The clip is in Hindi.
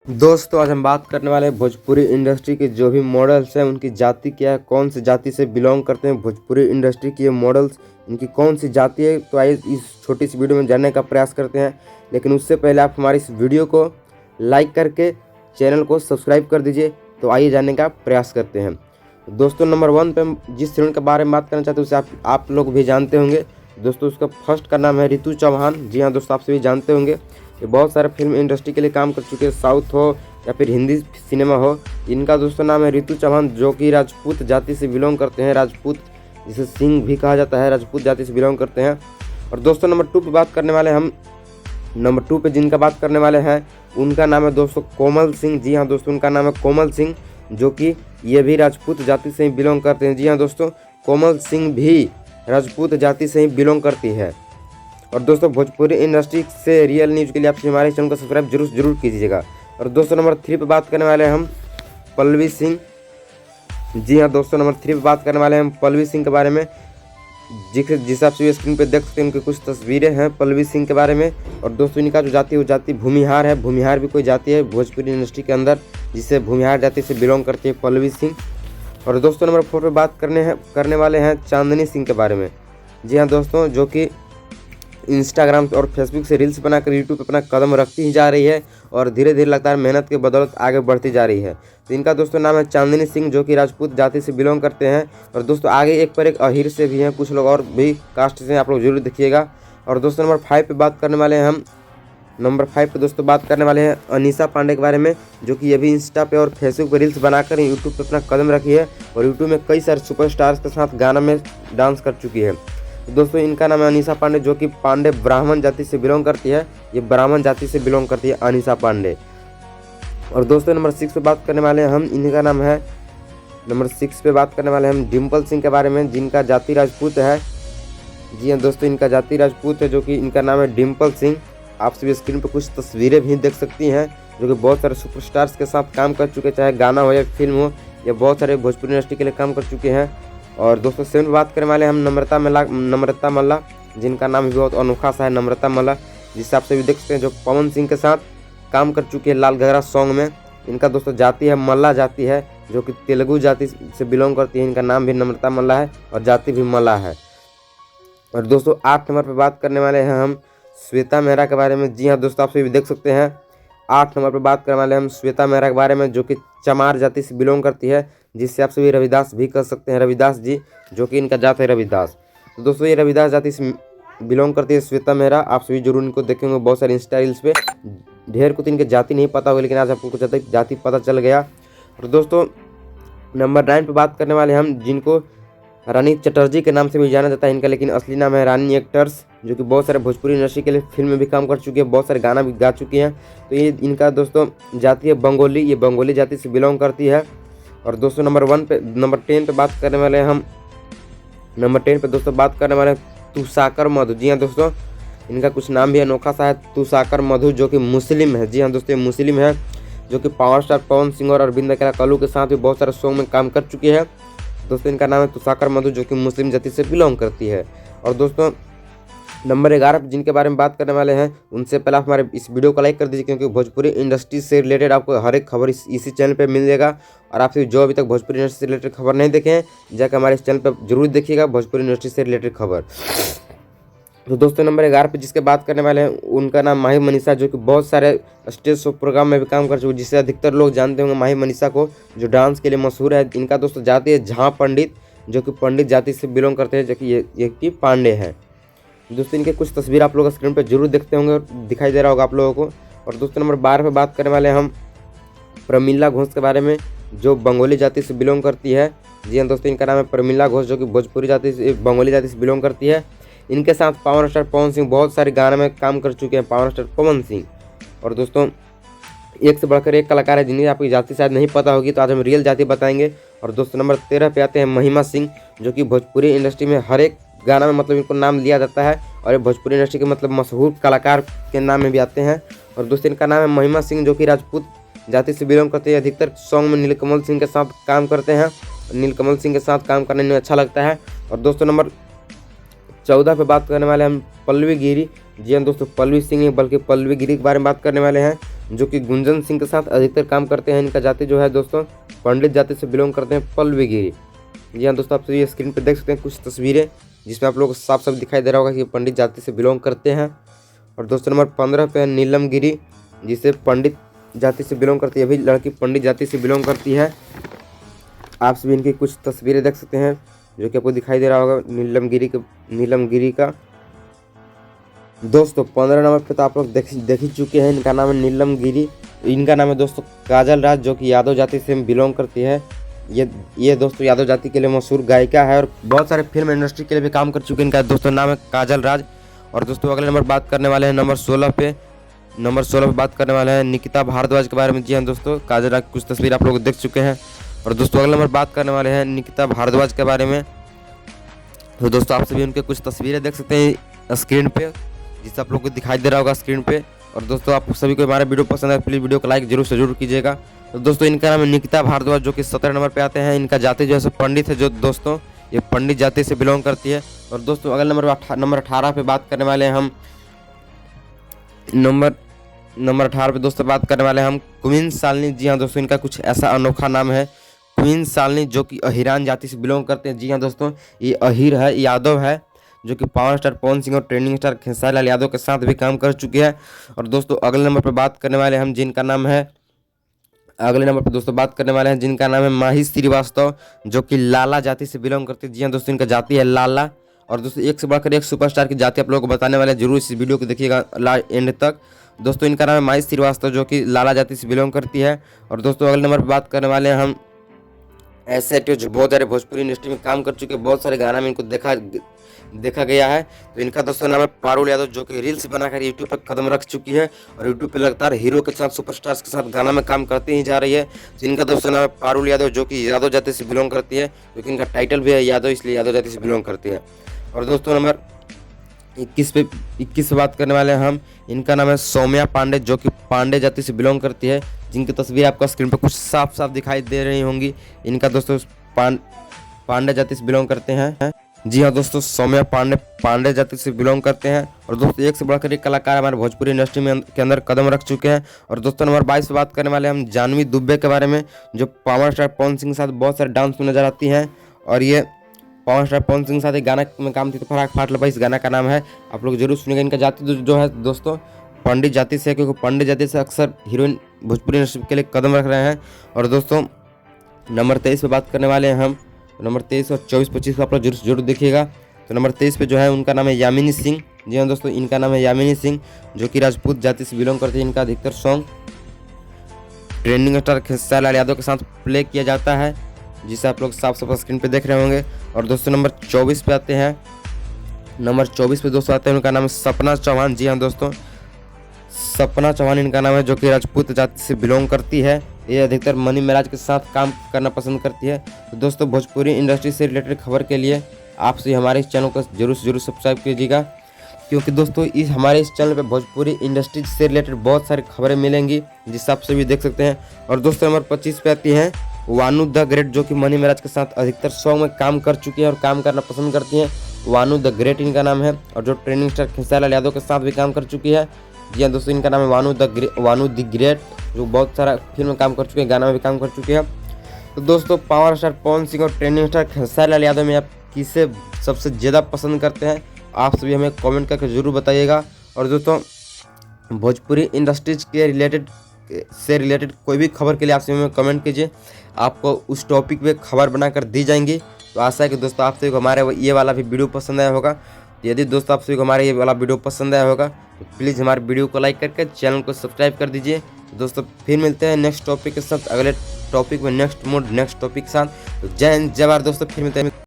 दोस्तों आज हम बात करने वाले हैं भोजपुरी इंडस्ट्री के जो भी मॉडल्स हैं उनकी जाति क्या है, कौन सी जाति से बिलोंग करते हैं। भोजपुरी इंडस्ट्री की ये मॉडल्स इनकी कौन सी जाति है, तो आइए इस छोटी सी वीडियो में जानने का प्रयास करते हैं। लेकिन उससे पहले आप हमारी इस वीडियो को लाइक करके चैनल को सब्सक्राइब कर दीजिए। तो आइए जानने का प्रयास करते हैं। दोस्तों नंबर 1 पे हम जिस हीरोइन के बारे में बात करना चाहते हैं उसे आप लोग भी जानते होंगे। दोस्तों उसका फर्स्ट का नाम है ऋतु चौहान। जी हाँ दोस्तों, आप सभी जानते होंगे। ये बहुत सारे फिल्म इंडस्ट्री के लिए काम कर चुके हैं, साउथ हो या फिर हिंदी सिनेमा हो। इनका दोस्तों नाम है ऋतु चौहान, जो कि राजपूत जाति से बिलोंग करते हैं। राजपूत जिसे सिंह भी कहा जाता है, राजपूत जाति से बिलोंग करते हैं। और दोस्तों नंबर 2 पे बात करने वाले हम। नंबर 2 पे जिनका बात करने वाले हैं उनका नाम है दोस्तों कोमल सिंह। जी हाँ दोस्तों, उनका नाम है कोमल सिंह, जो कि ये भी राजपूत जाति से ही बिलोंग करते हैं। जी हाँ दोस्तों, कोमल सिंह भी राजपूत जाति से ही बिलोंग करती है। और दोस्तों भोजपुरी इंडस्ट्री से रियल न्यूज़ के लिए आप हमारे चैनल को सब्सक्राइब जरूर कीजिएगा। और दोस्तों नंबर 3 पे बात करने वाले हैं हम पल्लवी सिंह। जी हाँ दोस्तों, नंबर 3 पे बात करने वाले हैं हम पल्लवी सिंह के बारे में। जिस आप सभी स्क्रीन पे देख सकते हैं उनकी कुछ तस्वीरें हैं पल्लवी सिंह के बारे में। और दोस्तों इनका जो जाति है वो जाति भूमिहार है। भूमिहार भी कोई जाति है भोजपुरी इंडस्ट्री के अंदर, जिससे भूमिहार जाति से बिलोंग करती है पल्लवी सिंह। और दोस्तों नंबर 4 पे बात करने वाले हैं चांदनी सिंह के बारे में। जी हाँ दोस्तों, जो कि इंस्टाग्राम और फेसबुक से रील्स बनाकर यूट्यूब पर अपना कदम रखती ही जा रही है और धीरे धीरे लगातार मेहनत के बदौलत आगे बढ़ती जा रही है। तो इनका दोस्तों नाम है चांदनी सिंह, जो कि राजपूत जाति से बिलोंग करते हैं। और दोस्तों आगे एक पर एक अहीर से भी हैं, कुछ लोग और भी कास्ट से, आप लोग जरूर देखिएगा। और दोस्तों नंबर 5 पे बात करने वाले हैं हम। नंबर 5 पे दोस्तों बात करने वाले हैं अनीसा पांडे के बारे में, जो कि ये भी इंस्टा पे और फेसबुक पे रील्स बनाकर यूट्यूब पे अपना कदम रखी है और यूट्यूब में कई सारे सुपरस्टार्स के साथ गाना में डांस कर चुकी है। दोस्तों इनका नाम है अनीसा पांडे, जो कि पांडे ब्राह्मण जाति से बिलोंग करती है। ये ब्राह्मण जाति से बिलोंग करती है अनीसा पांडे। और दोस्तों नंबर 6 पे बात करने वाले हैं हम। इनका नाम है नंबर 6 पे बात करने वाले हैं हम डिम्पल सिंह के बारे में, जिनका जाति राजपूत है। जी हाँ दोस्तों, इनका जाति राजपूत है, जो कि इनका नाम है डिम्पल सिंह। आप सभी स्क्रीन पर कुछ तस्वीरें भी देख सकती हैं, जो कि बहुत सारे सुपरस्टार्स के साथ काम कर चुके हैं, चाहे गाना हो या फिल्म हो। या बहुत सारे भोजपुरी इंडस्ट्री के लिए काम कर चुके हैं। और दोस्तों 7 पे बात करने वाले हम नम्रता मल्ला, जिनका नाम भी बहुत अनोखा सा है, नम्रता मल्ला, जिससे आप सभी देख सकते हैं, जो पवन सिंह के साथ काम कर चुकी है लाल घगरा सॉन्ग में। इनका दोस्तों जाति है मल्ला जाति है, जो कि तेलुगु जाति से बिलोंग करती है। इनका नाम भी नम्रता मल्ला है और जाति भी मल्ला है। और दोस्तों 8 नंबर पर बात करने वाले हैं हम श्वेता मेहरा के बारे में। जी हाँ दोस्तों, आप सभी देख सकते हैं 8 नंबर पर बात करने वाले हम श्वेता मेहरा के बारे में, जो कि चमार जाति से बिलोंग करती है, जिससे आप सभी रविदास भी कर सकते हैं, रविदास जी, जो कि इनका जात है रविदास। तो दोस्तों ये रविदास जाति से बिलोंग करती है श्वेता मेहरा। आप सभी जरूर इनको देखेंगे बहुत सारे इंस्टा रील्स पे। ढेर को तो इनके जाति नहीं पता होगी, लेकिन आज आपको कुछ जाति पता चल गया। और दोस्तों नंबर 9 पे बात करने वाले हम, जिनको रानी चटर्जी के नाम से भी जाना जाता है इनका, लेकिन असली नाम है रानी एक्टर्स, जो कि बहुत सारे भोजपुरी इंडस्ट्री के लिए फिल्म में भी काम कर चुकी है, बहुत सारे गाना भी गा चुकी हैं। तो ये इनका दोस्तों जाति है बंगोली, ये बंगोली जाति से बिलोंग करती है। और दोस्तों नंबर 10 पे बात करने वाले हैं हम। नंबर 10 पे दोस्तों बात करने वाले हैं तुषाकर मधु। जी हाँ दोस्तों, इनका कुछ नाम भी अनोखा सा है, तुषाकर मधु, जो कि मुस्लिम है। जी हाँ दोस्तों, ये मुस्लिम है, जो कि पावर स्टार पवन सिंह और अरविंद कल्लू के साथ भी बहुत सारे सॉन्ग में काम कर चुकी है। दोस्तों इनका नाम है तुषाकर मधु, जो कि मुस्लिम जाति से बिलोंग करती है। और दोस्तों नंबर 11 जिनके बारे में बात करने वाले हैं, उनसे पहले आप हमारे इस वीडियो को लाइक कर दीजिए, क्योंकि भोजपुरी इंडस्ट्री से रिलेटेड आपको हर एक खबर इसी चैनल पे मिल जाएगा। और आप जो अभी तक भोजपुरी इंडस्ट्री से रिलेटेड खबर नहीं देखे हैं, जाकर हमारे इस चैनल पर जरूर देखिएगा भोजपुरी इंडस्ट्री से रिलेटेड खबर। तो दोस्तों नंबर 11 पे जिसके बात करने वाले हैं उनका नाम माही मनीषा, जो कि बहुत सारे स्टेज शो प्रोग्राम में भी काम कर चुके हैं, जिससे अधिकतर लोग जानते होंगे माही मनीषा को, जो डांस के लिए मशहूर है। इनका दोस्तों जाति है झा पंडित, जो कि पंडित जाति से बिलोंग करते हैं, जो कि ये कि पांडे हैं। दोस्तों इनके कुछ तस्वीर आप लोग स्क्रीन पर जरूर देखते होंगे, दिखाई दे रहा होगा आप लोगों को। और दोस्तों नंबर 12 पे बात करने वाले हैं हम प्रमिला घोष के बारे में, जो बंगोली जाति से बिलोंग करती है। जी हाँ दोस्तों, इनका नाम है प्रमिला घोष, जो कि भोजपुरी जाति से बंगोली जाति से बिलोंग करती है। इनके साथ पावर स्टार पवन सिंह बहुत सारे गाने में काम कर चुके हैं, पावर स्टार पवन सिंह। और दोस्तों एक से बढ़कर एक कलाकार है जिनकी आपकी जाति शायद नहीं पता होगी, तो आज हम रियल जाति बताएंगे। और दोस्तों नंबर 13 पे आते हैं महिमा सिंह, जो कि भोजपुरी इंडस्ट्री में हर एक गाना में मतलब इनको नाम लिया जाता है, और ये भोजपुरी इंडस्ट्री के मतलब मशहूर कलाकार के नाम में भी आते हैं। और दोस्तों इनका नाम है महिमा सिंह, जो कि राजपूत जाति से बिलोंग करते हैं। अधिकतर सॉन्ग में नीलकमल सिंह के साथ काम करते हैं, नीलकमल सिंह के साथ काम करने में अच्छा लगता है। और दोस्तों नंबर 14 पे बात करने वाले हम पल्लवी गिरी। जी हाँ दोस्तों, पल्लवी सिंह नहीं बल्कि पल्लवी गिरी के बारे में बात करने वाले हैं, जो कि गुंजन सिंह के साथ अधिकतर काम करते हैं। इनका जाति जो है दोस्तों पंडित जाति से बिलोंग करते हैं, पल्लवी गिरी। जी हाँ दोस्तों, आप ये स्क्रीन पर देख सकते हैं कुछ तस्वीरें जिसमें आप लोग को साफ साफ दिखाई दे रहा होगा कि पंडित जाति से बिलोंग करते हैं। और दोस्तों नंबर 15 पे है नीलम गिरी, जिसे पंडित जाति से बिलोंग करती है, अभी लड़की पंडित जाति से बिलोंग करती है। आप सभी इनकी कुछ तस्वीरें देख सकते हैं जो कि आपको दिखाई दे रहा होगा नीलम गिरी का। दोस्तों 15 नंबर पे तो आप लोग देख ही चुके हैं, इनका नाम है नीलम गिरी। इनका नाम है दोस्तों काजल राज, जो कि यादव जाति से बिलोंग करती है। ये दोस्तों यादव जाति के लिए मशहूर गायिका है और बहुत सारे फिल्म इंडस्ट्री के लिए भी काम कर चुके हैं। इनका दोस्तों नाम है काजल राज। और दोस्तों अगले नंबर बात करने वाले हैं नंबर 16 पे बात करने वाले हैं निकिता भारद्वाज के बारे में। जी हाँ दोस्तों, काजल राज की कुछ तस्वीर आप लोग देख चुके हैं। और दोस्तों अगले नंबर बात करने वाले हैं निकिता भारद्वाज के बारे में। तो दोस्तों आप सभी उनके कुछ तस्वीरें देख सकते हैं स्क्रीन पे, जिससे आप लोग को दिखाई दे रहा होगा स्क्रीन पे। और दोस्तों आप सभी को हमारा वीडियो पसंद है, प्लीज़ वीडियो को लाइक जरूर कीजिएगा। तो दोस्तों इनका नाम है निकिता भारद्वाज, जो कि 17 नंबर पे आते हैं। इनका जाति जो है पंडित है, जो दोस्तों ये पंडित जाति से बिलोंग करती है। और दोस्तों अगले नंबर 18 पे बात करने वाले हैं हम नंबर 18 पे दोस्तों बात करने वाले हैं हम क्वीन शालिनी। जी हाँ दोस्तों, इनका कुछ ऐसा अनोखा नाम है क्वीन शालिनी, जो कि अहिरान जाति से बिलोंग करते हैं। जी हाँ दोस्तों, ये अहिर है, यादव है, जो कि पावर स्टार पवन सिंह और ट्रेंडिंग स्टार खेसारी लाल यादव के साथ भी काम कर चुके हैं। और दोस्तों अगले नंबर पर बात करने वाले हम जिनका नाम है जिनका नाम है माही श्रीवास्तव, जो कि लाला जाति से बिलोंग करते हैं। जी हाँ दोस्तों, इनका जाति है लाला। और दोस्तों एक से बढ़कर एक सुपरस्टार की जाति आप लोगों को बताने वाले हैं, जरूर इस वीडियो को देखिएगा एंड तक। दोस्तों इनका नाम है माही श्रीवास्तव, जो कि लाला जाति से बिलोंग करती है। और दोस्तों अगले नंबर पर बात करने वाले हैं हम ऐसे एक्टर जो बहुत सारे भोजपुरी इंडस्ट्री में काम कर चुके हैं, बहुत सारे गाना में इनको देखा गया है। तो इनका दोस्तों नाम है पारुल यादव, जो कि रील्स बनाकर यूट्यूब पर कदम रख चुकी है और यूट्यूब पर लगातार हीरो के साथ सुपरस्टार्स के साथ गाना में काम करती ही जा रही है। तो इनका दोस्तों नाम है पारुल यादव, जो कि यादव जाति से बिलोंग करती है, क्योंकि इनका टाइटल भी है यादव, इसलिए यादव जाति से बिलोंग करती है। और दोस्तों नंबर 21 पे बात करने वाले हैं हम, इनका नाम है सौम्या पांडे, जो कि पांडे जाति से बिलोंग करती है, जिनकी तस्वीर आपको स्क्रीन पर कुछ साफ दिखाई दे रही होंगी। इनका दोस्तों पांडे जाति से बिलोंग करते हैं। जी हाँ दोस्तों, सौम्या पांडे जाति से बिलोंग करते हैं। और दोस्तों एक से बढ़कर एक कलाकार हमारे भोजपुरी इंडस्ट्री में के अंदर कदम रख चुके हैं। और दोस्तों नंबर 22 पे बात करने वाले हम जानवी दुबे के बारे में, जो पावर स्टार पवन सिंह के साथ बहुत सारे डांस में नजर आती हैं। और ये पावर स्टार पवन सिंह के साथ एक गाना में काम थी, तो फराक फाट लपा इस गाना का नाम है, आप लोग जरूर सुनिएगा। इनका जाति जो है दोस्तों पंडित जाति से है, क्योंकि पंडित जाति से अक्सर हीरोइन भोजपुरी इंडस्ट्री के लिए कदम रख रहे हैं। और दोस्तों नंबर 23 पे बात करने वाले हैं हम, नंबर 23 और 24, 25 को आप लोग जरूर देखिएगा। तो नंबर 23 पे जो है उनका नाम है यामिनी सिंह। जी हाँ दोस्तों, इनका नाम है यामिनी सिंह, जो कि राजपूत जाति से बिलोंग करती है। इनका अधिकतर song trending star Khesari Lal Yadav के साथ प्ले किया जाता है, जिसे आप लोग साफ स्क्रीन पे देख रहे होंगे। और दोस्तों नंबर 24 पे आते हैं, दोस्तों आते हैं, उनका नाम है सपना चौहान। जी हाँ दोस्तों, सपना चौहान इनका नाम है, जो कि राजपूत जाति से बिलोंग करती है। ये अधिकतर मनी महाराज के साथ काम करना पसंद करती है। तो दोस्तों भोजपुरी इंडस्ट्री से रिलेटेड खबर के लिए आप से हमारे इस चैनल को जरूर सब्सक्राइब कीजिएगा, क्योंकि दोस्तों हमारे इस चैनल पे भोजपुरी इंडस्ट्री से रिलेटेड बहुत सारी खबरें मिलेंगी, जिससे आप सभी देख सकते हैं। और दोस्तों नंबर 25 पे आती हैं वानू द ग्रेट, जो कि मनी महाराज के साथ अधिकतर सॉन्ग में काम कर चुकी है और काम करना पसंद करती हैं। वानू द ग्रेट इनका नाम है, और जो ट्रेंडिंग स्टार खेसारी लाल यादव के साथ भी काम कर चुकी है। जी हाँ दोस्तों, इनका नाम है वानू द ग्रेट, जो बहुत सारा फिल्म में काम कर चुके हैं, गाना में भी काम कर चुके हैं। तो दोस्तों पावर स्टार पवन सिंह और ट्रेंडिंग स्टार खेसारी लाल यादव में आप किसे सबसे ज़्यादा पसंद करते हैं, आप सभी हमें कमेंट करके ज़रूर बताइएगा। और दोस्तों भोजपुरी इंडस्ट्रीज के रिलेटेड कोई भी खबर के लिए आप सभी हमें कमेंट कीजिए, आपको उस टॉपिक पे खबर बनाकर दी जाएंगी। तो आशा है कि दोस्तों आप सभी को हमारे ये वाला भी वीडियो पसंद आया होगा। यदि दोस्तों आप सभी को हमारा ये वाला वीडियो पसंद आया होगा, तो प्लीज़ हमारे वीडियो को लाइक करके चैनल को सब्सक्राइब कर दीजिए। दोस्तों फिर मिलते हैं नेक्स्ट टॉपिक के साथ, अगले टॉपिक में नेक्स्ट टॉपिक के साथ। तो जय हिंद जय भारत दोस्तों, फिर मिलते हैं।